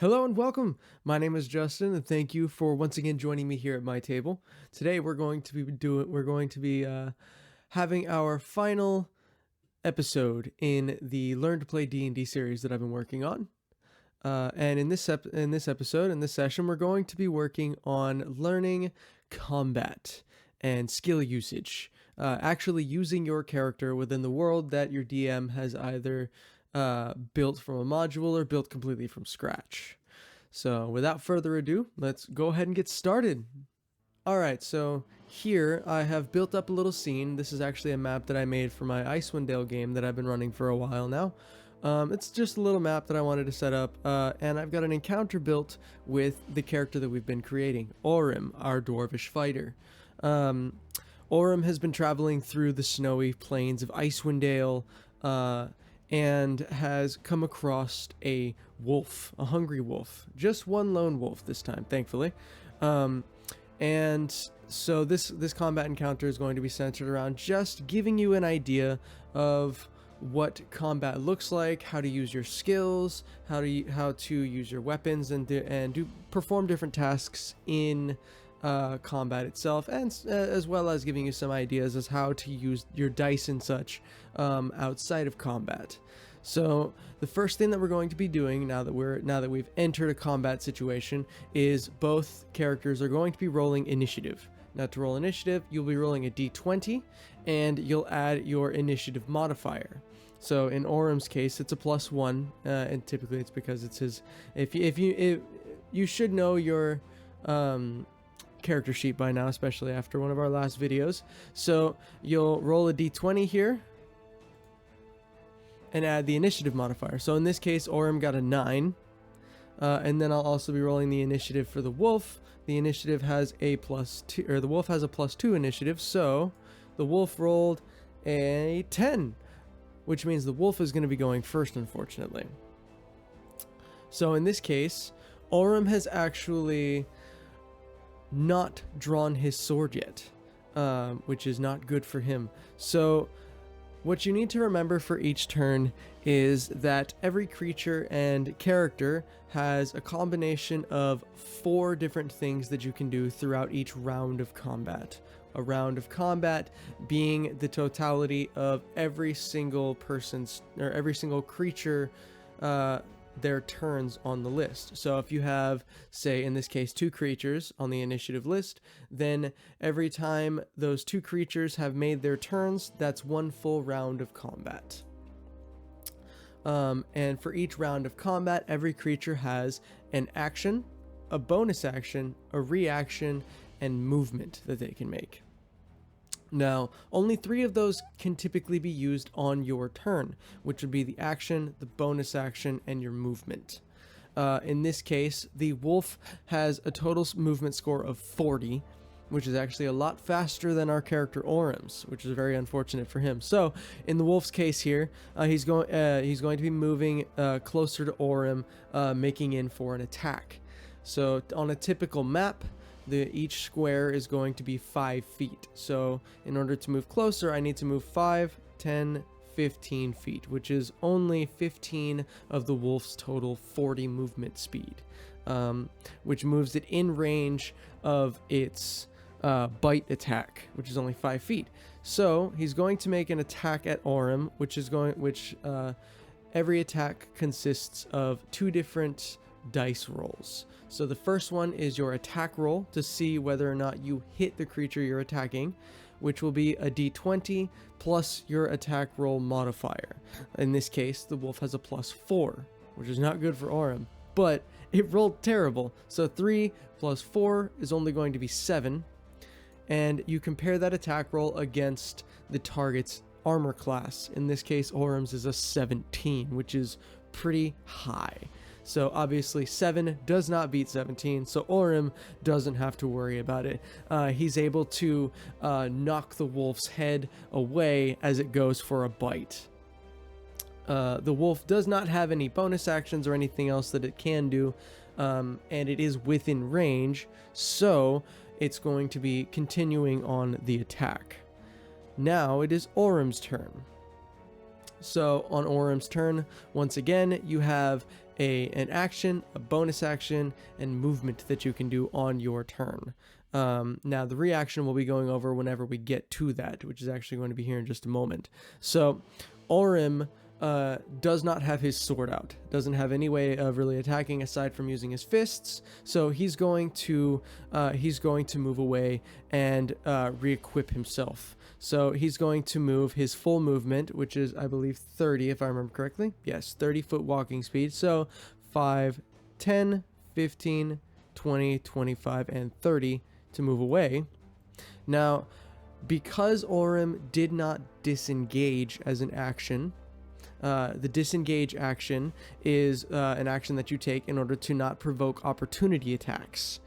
Hello and welcome. My name is Justin, and thank you for once again joining me here at my table. Today we're going to be having our final episode in the Learn to Play D&D series that I've been working on. And in this episode, in this session, we're going to be working on learning combat and skill usage. Actually using your character within the world that your DM has either built from a module or built completely from scratch. So without further ado, let's go ahead and get started. Alright, so here I have built up a little scene. This is actually a map that I made for my Icewind Dale game that I've been running for a while now. It's just a little map that I wanted to set up, and I've got an encounter built with the character that we've been creating, Orym, our dwarvish fighter. Orym has been traveling through the snowy plains of Icewind Dale, and has come across a wolf, a hungry wolf. Just one lone wolf this time, thankfully. And so this combat encounter is going to be centered around just giving you an idea of what combat looks like, how to use your skills, how to use your weapons, and perform different tasks in combat itself, and as well as giving you some ideas as how to use your dice and such outside of combat. So the first thing that we're going to be doing now that we've entered a combat situation is both characters are going to be rolling initiative. Now to roll initiative, you'll be rolling a d20 and you'll add your initiative modifier. So in Orym's case, it's a +1, and typically it's because it's his. If you should know your character sheet by now, especially after one of our last videos. So you'll roll a d20 here and add the initiative modifier. So in this case, Orym got a 9. And then I'll also be rolling the initiative for the wolf. The initiative has a +2, or the wolf has a +2 initiative. So the wolf rolled a 10, which means the wolf is going to be going first, unfortunately. So in this case, Orym has actually not drawn his sword yet, which is not good for him. So what you need to remember for each turn is that every creature and character has a combination of 4 different things that you can do throughout each round of combat. A round of combat being the totality of every single person's, or every single creature, their turns on the list. So if you have, say in this case, 2 creatures on the initiative list, then every time those 2 creatures have made their turns, that's 1 full round of combat. And for each round of combat, every creature has an action, a bonus action, a reaction, and movement that they can make. Now, only 3 of those can typically be used on your turn, which would be the action, the bonus action, and your movement. In this case, the wolf has a total movement score of 40, which is actually a lot faster than our character Orym's, which is very unfortunate for him. So, in the wolf's case here, he's going to be moving closer to Orym, making in for an attack. So, on a typical map, each square is going to be 5 feet. So in order to move closer, I need to move 5, 10, 15 feet, which is only 15 of the wolf's total 40 movement speed, which moves it in range of its bite attack, which is only 5 feet. So he's going to make an attack at Orym, every attack consists of 2 different dice rolls. So the first one is your attack roll to see whether or not you hit the creature you're attacking, which will be a d20 plus your attack roll modifier. In this case, the wolf has a +4, which is not good for Orym, but it rolled terrible. So 3 plus 4 is only going to be 7, and you compare that attack roll against the target's armor class. In this case, Orym's is a 17, which is pretty high. So obviously 7 does not beat 17, so Orym doesn't have to worry about it. He's able to knock the wolf's head away as it goes for a bite. The wolf does not have any bonus actions or anything else that it can do, and it is within range, so it's going to be continuing on the attack. Now it is Orym's turn. So on Orym's turn, once again, you have an action, a bonus action, and movement that you can do on your turn. Now, the reaction we'll be going over whenever we get to that, which is actually going to be here in just a moment. So, Orim does not have his sword out, doesn't have any way of really attacking aside from using his fists. So he's going to move away and re-equip himself. So he's going to move his full movement, which is, I believe, 30, if I remember correctly. Yes, 30-foot walking speed. So 5, 10, 15, 20, 25, and 30 to move away. Now, because Orim did not disengage as an action, the disengage action is an action that you take in order to not provoke opportunity attacks,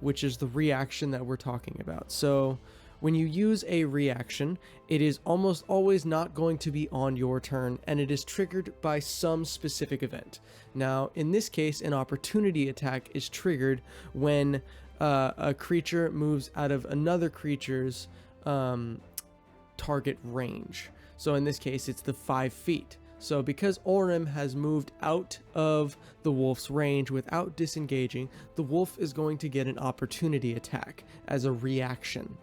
which is the reaction that we're talking about. So when you use a reaction, it is almost always not going to be on your turn, and it is triggered by some specific event. Now, in this case, an opportunity attack is triggered when a creature moves out of another creature's target range. So in this case, it's the 5 feet. So because Orim has moved out of the wolf's range without disengaging, the wolf is going to get an opportunity attack as a reaction.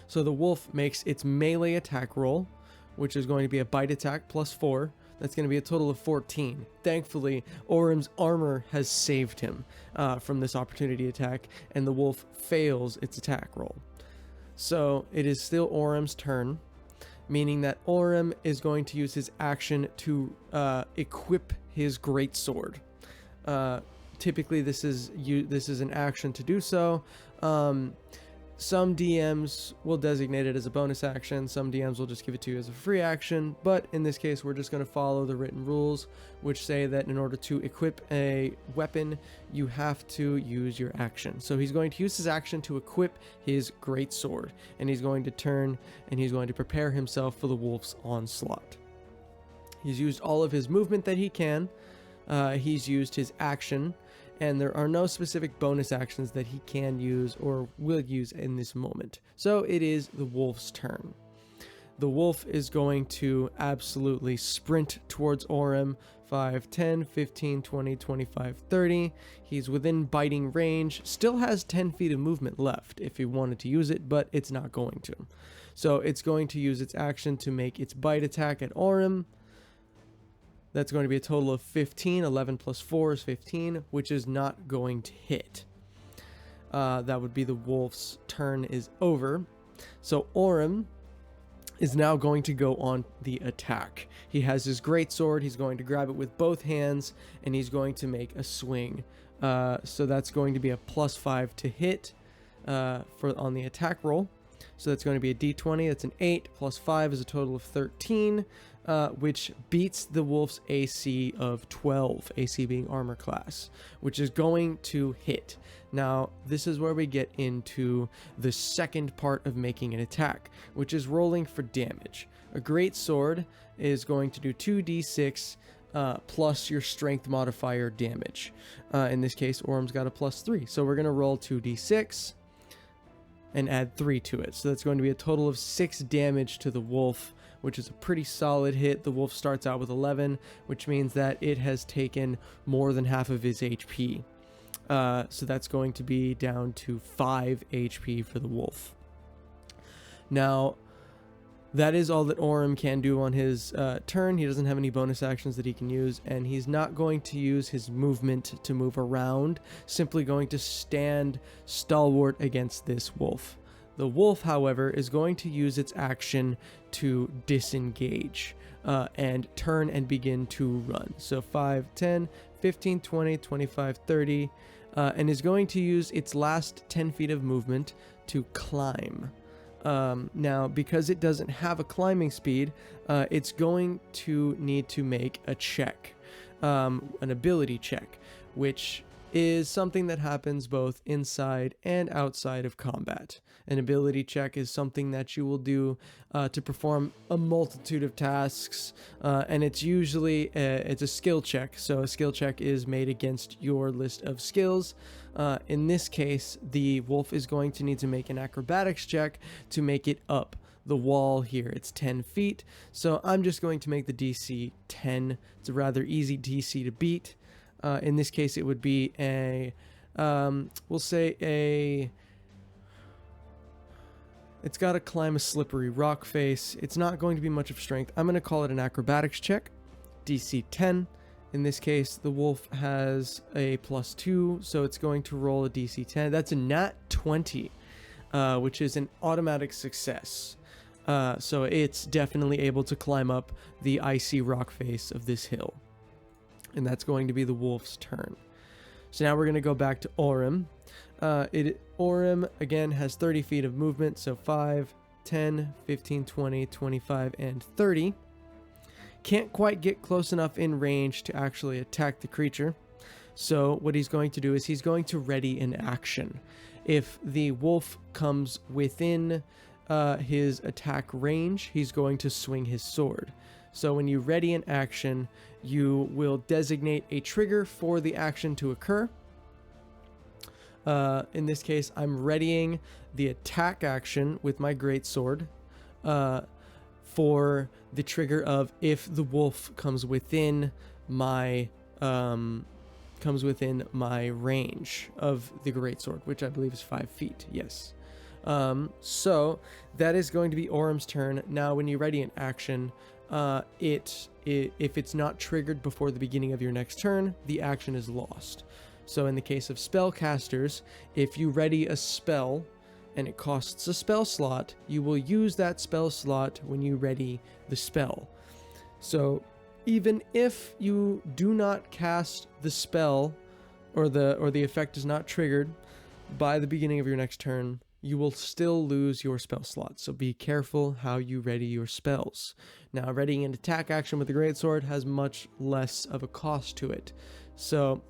So the wolf makes its melee attack roll, which is going to be a bite attack plus 4. That's going to be a total of 14. Thankfully, Orim's armor has saved him from this opportunity attack, and the wolf fails its attack roll. So it is still Orim's turn, meaning that Orim is going to use his action to equip his greatsword. Typically, this is an action to do so. Some DMs will designate it as a bonus action. Some DMs will just give it to you as a free action. But in this case, we're just going to follow the written rules, which say that in order to equip a weapon, you have to use your action. So he's going to use his action to equip his greatsword, and he's going to turn and he's going to prepare himself for the wolf's onslaught. He's used all of his movement that he can. He's used his action, and there are no specific bonus actions that he can use or will use in this moment. So it is the wolf's turn. The wolf is going to absolutely sprint towards Orim. 5, 10, 15, 20, 25, 30. He's within biting range. Still has 10 feet of movement left if he wanted to use it, but it's not going to. So it's going to use its action to make its bite attack at Orim. That's going to be a total of 15. 11 plus 4 is 15, which is not going to hit. That would be the wolf's turn is over. So Orim is now going to go on the attack. He has his greatsword. He's going to grab it with both hands, and he's going to make a swing. So that's going to be a +5 to hit on the attack roll. So that's going to be a d20. That's an 8 plus 5 is a total of 13. Which beats the wolf's AC of 12, AC being armor class, which is going to hit. Now, this is where we get into the second part of making an attack, which is rolling for damage. A great sword is going to do 2d6 plus your strength modifier damage. In this case, Orim's got a +3, so we're going to roll 2d6 and add 3 to it. So that's going to be a total of 6 damage to the wolf, which is a pretty solid hit. The wolf starts out with 11, which means that it has taken more than half of his HP. So that's going to be down to 5 HP for the wolf. Now, that is all that Orim can do on his turn. He doesn't have any bonus actions that he can use, and he's not going to use his movement to move around, simply going to stand stalwart against this wolf. The wolf, however, is going to use its action to disengage and turn and begin to run. So 5, 10, 15, 20, 25, 30, and is going to use its last 10 feet of movement to climb. Now, because it doesn't have a climbing speed, it's going to need to make a check, an ability check, which is something that happens both inside and outside of combat. An ability check is something that you will do to perform a multitude of tasks, and it's usually it's a skill check. So a skill check is made against your list of skills. In this case, the wolf is going to need to make an acrobatics check to make it up the wall here. It's 10 feet. So I'm just going to make the DC 10. It's a rather easy DC to beat. In this case, it would be a, we'll say it's got to climb a slippery rock face. It's not going to be much of strength. I'm going to call it an acrobatics check. DC 10. In this case, the wolf has a +2, so it's going to roll a DC 10. That's a nat 20, which is an automatic success. So it's definitely able to climb up the icy rock face of this hill. And that's going to be the wolf's turn. So now we're going to go back to Orym. Orym, again, has 30 feet of movement, so 5, 10, 15, 20, 25, and 30. Can't quite get close enough in range to actually attack the creature. So what he's going to do is he's going to ready an action. If the wolf comes within his attack range, he's going to swing his sword. So when you ready an action, you will designate a trigger for the action to occur. In this case, I'm readying the attack action with my greatsword for the trigger of if the wolf comes within my range of the greatsword, which I believe is 5 feet. Yes. So that is going to be Orym's turn. Now, when you ready an action, if it's not triggered before the beginning of your next turn, the action is lost. So in the case of spellcasters, if you ready a spell and it costs a spell slot, you will use that spell slot when you ready the spell. So even if you do not cast the spell or the effect is not triggered by the beginning of your next turn, you will still lose your spell slot. So be careful how you ready your spells. Now, readying an attack action with the greatsword has much less of a cost to it. So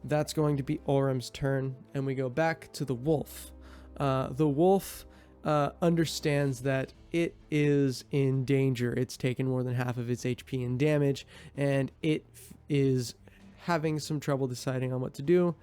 that's going to be Orym's turn, and we go back to the wolf. The wolf understands that it is in danger. It's taken more than half of its HP in damage, and it is having some trouble deciding on what to do.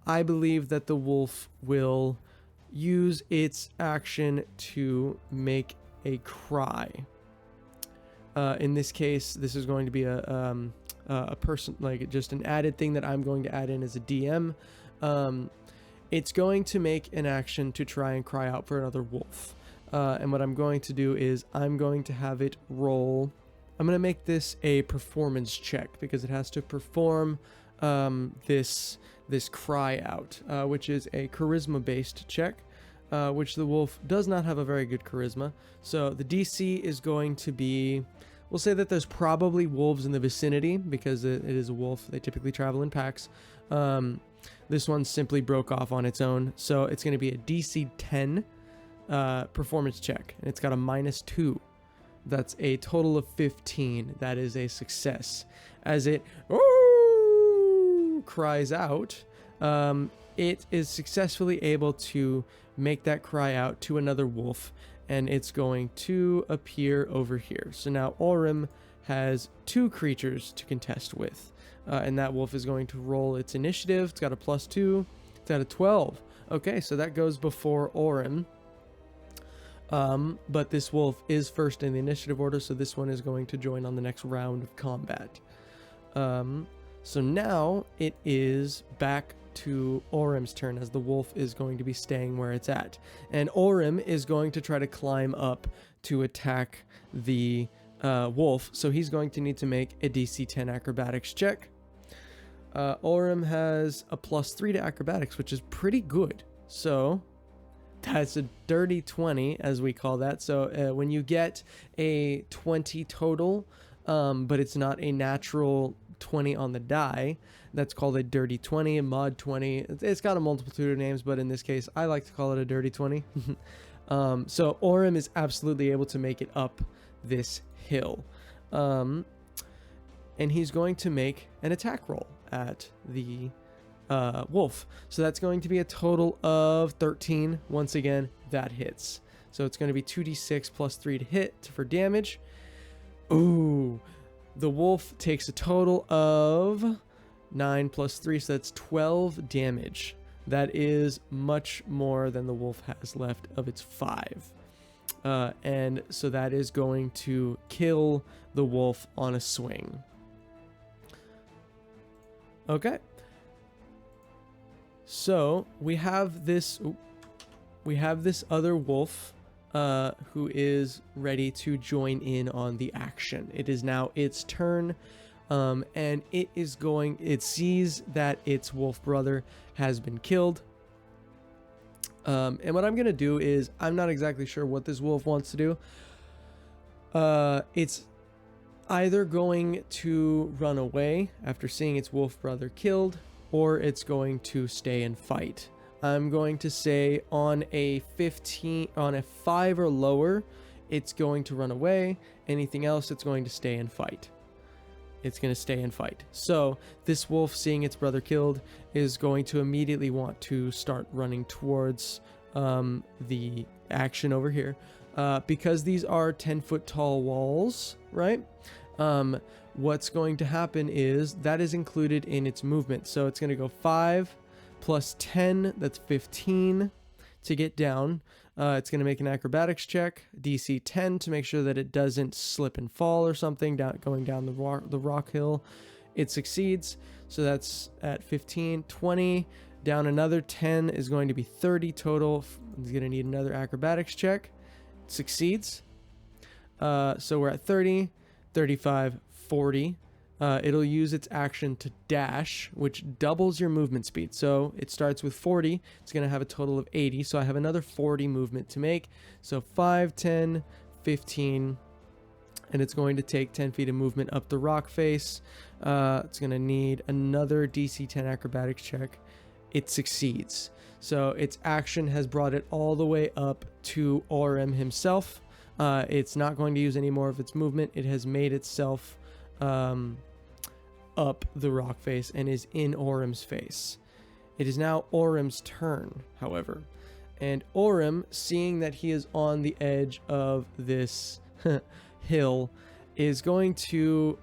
I believe that the wolf will use its action to make a cry. In this case, this is going to be a person, like just an added thing that I'm going to add in as a DM. It's going to make an action to try and cry out for another wolf. And what I'm going to do is I'm going to have it roll. I'm going to make this a performance check because it has to perform this cry out, which is a charisma based check, which the wolf does not have a very good charisma. So the DC is going to be, we'll say that there's probably wolves in the vicinity because it is a wolf. They typically travel in packs. This one simply broke off on its own. So it's going to be a DC 10 performance check, and it's got a -2. That's a total of 15. That is a success. As it cries out, it is successfully able to make that cry out to another wolf, and it's going to appear over here. So now Orym has 2 creatures to contest with, and that wolf is going to roll its initiative. It's got a +2. It's at a 12. Okay, so that goes before Orym. But this wolf is first in the initiative order, so this one is going to join on the next round of combat. So now it is back to Orym's turn, as the wolf is going to be staying where it's at. And Orym is going to try to climb up to attack the wolf, so he's going to need to make a DC 10 acrobatics check. Orym has a +3 to acrobatics, which is pretty good. So that's a dirty 20, as we call that. So when you get a 20 total, but it's not a natural 20 on the die, that's called a dirty 20, a mod 20. It's got a multitude of names, but in this case, I like to call it a dirty 20. So Orym is absolutely able to make it up this hill. And he's going to make an attack roll at the wolf. So that's going to be a total of 13. Once again, that hits. So it's going to be 2d6 +3 to hit for damage. Ooh, the wolf takes a total of 9 + 3, so that's 12 damage. That is much more than the wolf has left of its 5. And so that is going to kill the wolf on a swing. Okay. So we have this other wolf who is ready to join in on the action. It is now its turn, and it sees that its wolf brother has been killed. And what I'm gonna do is, I'm not exactly sure what this wolf wants to do. It's either going to run away after seeing its wolf brother killed, or it's going to stay and fight. I'm going to say on a 5 or lower, it's going to run away. Anything else, it's going to stay and fight. It's going to stay and fight. So this wolf, seeing its brother killed, is going to immediately want to start running towards the action over here. Because these are 10-foot tall walls, right? What's going to happen is that is included in its movement. So it's going to go 5 plus 10, that's 15 to get down. It's going to make an acrobatics check, DC 10, to make sure that it doesn't slip and fall or something going down the rock hill. It succeeds, so that's at 15. 20, down another 10 is going to be 30 total. It's going to need another acrobatics check. It succeeds. So we're at 30, 35, 40. It'll use its action to dash, which doubles your movement speed. So it starts with 40. It's going to have a total of 80. So I have another 40 movement to make. So 5, 10, 15. And it's going to take 10 feet of movement up the rock face. It's going to need another DC 10 acrobatics check. It succeeds. So its action has brought it all the way up to Orem himself. It's not going to use any more of its movement. It has made itself up the rock face and is in Orem's face. It is now Orem's turn, however. And Orem, seeing that he is on the edge of this hill, is going to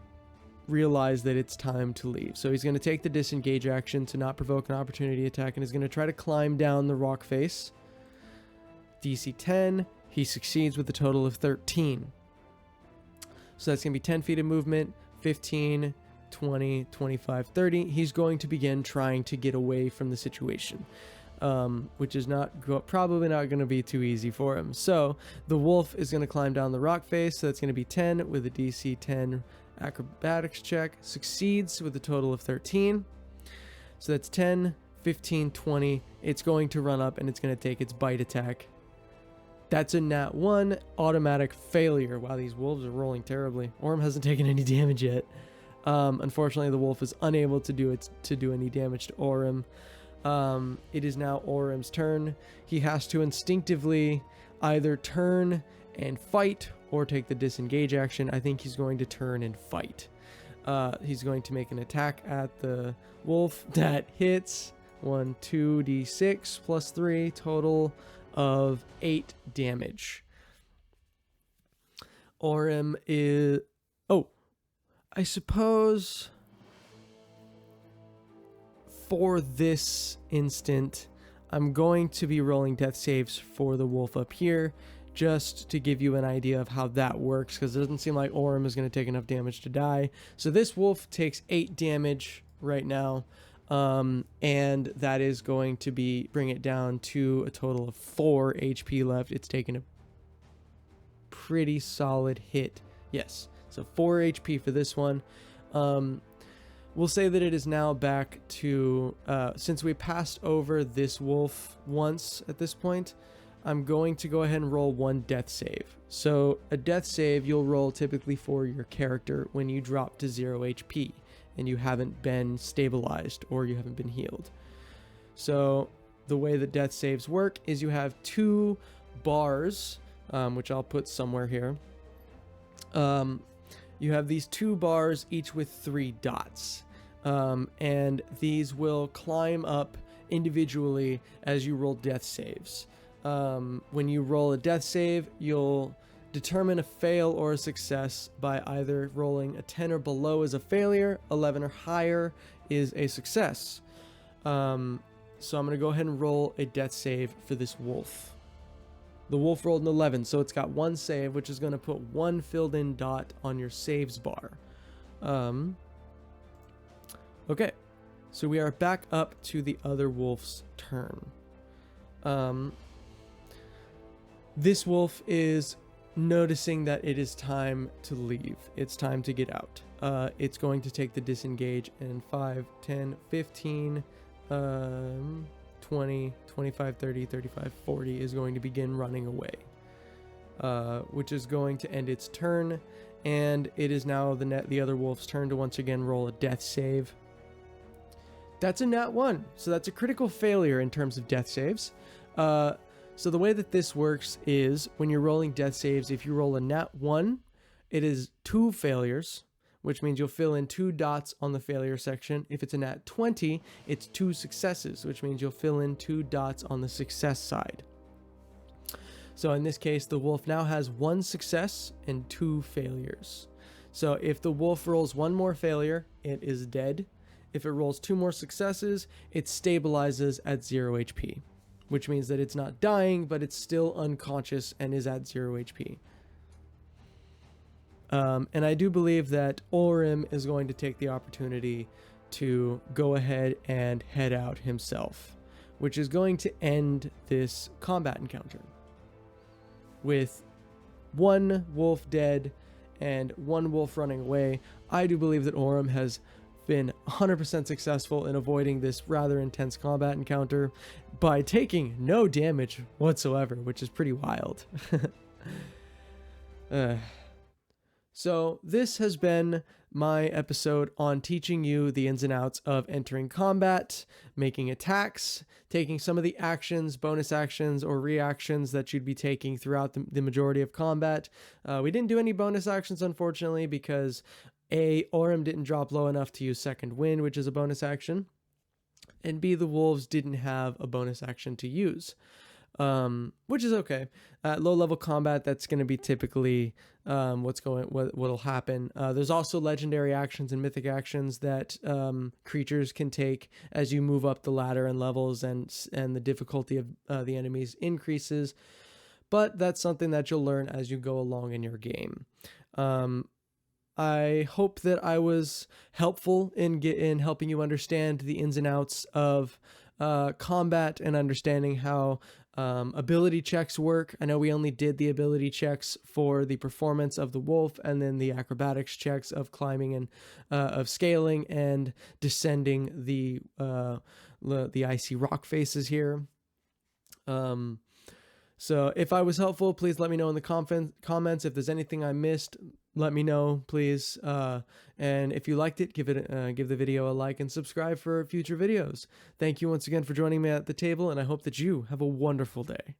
realize that it's time to leave. So he's going to take the disengage action to not provoke an opportunity attack, and is going to try to climb down the rock face. DC 10, he succeeds with a total of 13. So that's going to be 10 feet of movement, 15, 20, 25, 30. He's going to begin trying to get away from the situation, which is probably not going to be too easy for him. So the wolf is going to climb down the rock face. So that's going to be 10 with a DC 10 acrobatics check. Succeeds with a total of 13. So that's 10, 15, 20. It's going to run up and it's going to take its bite attack. That's a nat 1, automatic failure. Wow, these wolves are rolling terribly. Orem hasn't taken any damage yet. Unfortunately, the wolf is unable to do any damage to Orem. It is now Orem's turn. He has to instinctively either turn and fight or take the disengage action. I think he's going to turn and fight. He's going to make an attack at the wolf that hits. 1, 2d6 plus 3, total of 8 damage. Orem is... Oh, I suppose for this instant, I'm going to be rolling death saves for the wolf up here, just to give you an idea of how that works, because it doesn't seem like Orem is going to take enough damage to die. So this wolf takes 8 damage right now, and that is going to bring it down to a total of 4 HP left. It's taken a pretty solid hit. Yes, so 4 HP for this one. We'll say that it is now back to, since we passed over this wolf once at this point, I'm going to go ahead and roll 1 death save. So a death save you'll roll typically for your character when you drop to 0 HP and you haven't been stabilized or you haven't been healed. So the way that death saves work is you have 2 bars, which I'll put somewhere here. You have these 2 bars, each with 3 dots. And these will climb up individually as you roll death saves. When you roll a death save, you'll determine a fail or a success by either rolling a 10 or below as a failure, 11 or higher is a success. So I'm going to go ahead and roll a death save for this wolf. The wolf rolled an 11, so it's got 1 save, which is going to put 1 filled in dot on your saves bar. Okay, so we are back up to the other wolf's turn. This wolf is noticing that it is time to leave. It's time to get out. It's going to take the disengage, and 5, 10, 15, 20, 25, 30, 35, 40 is going to begin running away, which is going to end its turn, and it is now the other wolf's turn to once again roll a death save. That's a nat 1, so that's a critical failure in terms of death saves. So the way that this works is when you're rolling death saves, if you roll a nat 1, it is 2 failures, which means you'll fill in 2 dots on the failure section. If it's a nat 20, it's 2 successes, which means you'll fill in 2 dots on the success side. So in this case, the wolf now has 1 success and 2 failures. So if the wolf rolls 1 more failure, it is dead. If it rolls 2 more successes, it stabilizes at 0 HP, which means that it's not dying, but it's still unconscious and is at 0 HP. And I do believe that Orym is going to take the opportunity to go ahead and head out himself, which is going to end this combat encounter. With 1 wolf dead and 1 wolf running away, I do believe that Orym has been 100% successful in avoiding this rather intense combat encounter by taking no damage whatsoever, which is pretty wild. So this has been my episode on teaching you the ins and outs of entering combat, making attacks, taking some of the actions, bonus actions, or reactions that you'd be taking throughout the majority of combat. We didn't do any bonus actions, unfortunately, because A, Orym didn't drop low enough to use Second Wind, which is a bonus action, and B, the wolves didn't have a bonus action to use. Which is okay. At low level combat, that's going to be typically what'll happen. There's also legendary actions and mythic actions that creatures can take as you move up the ladder and levels, and the difficulty of the enemies increases. But that's something that you'll learn as you go along in your game. I hope that I was helpful in helping you understand the ins and outs of combat and understanding how ability checks work. I know we only did the ability checks for the performance of the wolf, and then the acrobatics checks of climbing and of scaling and descending the icy rock faces here. So if I was helpful, please let me know in the comments. If there's anything I missed, let me know, please. And if you liked it, give the video a like and subscribe for future videos. Thank you once again for joining me at the table, and I hope that you have a wonderful day.